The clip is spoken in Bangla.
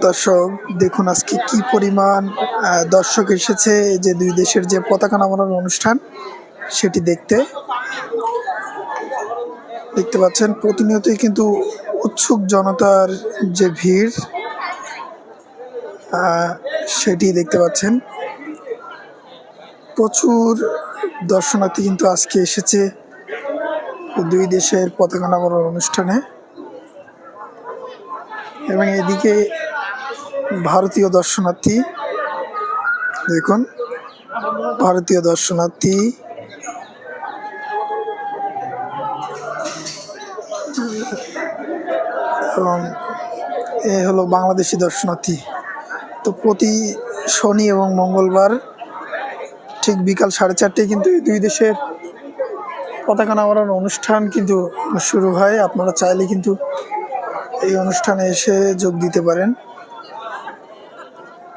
দর্শক দেখুন আজকে কি পরিমাণ দর্শক এসেছে যে দুই দেশের যে পতাকা নামানোর অনুষ্ঠান সেটি দেখতে পাচ্ছেন। প্রতিনিয়তই কিন্তু উৎসুক জনতার যে ভিড় সেটি দেখতে পাচ্ছেন। প্রচুর দর্শনার্থী কিন্তু আজকে এসেছে দুই দেশের পতাকা নামানোর অনুষ্ঠানে, এবং এদিকে ভারতীয় দর্শনার্থী দেখুন, ভারতীয় দর্শনার্থী এবং এ হলো বাংলাদেশি দর্শনার্থী। তো প্রতি শনি এবং মঙ্গলবার ঠিক বিকাল 4:30টায় কিন্তু এই দুই দেশের পতাকা নামানোর অনুষ্ঠান কিন্তু শুরু হয়। আপনারা চাইলে কিন্তু এই অনুষ্ঠানে এসে যোগ দিতে পারেন।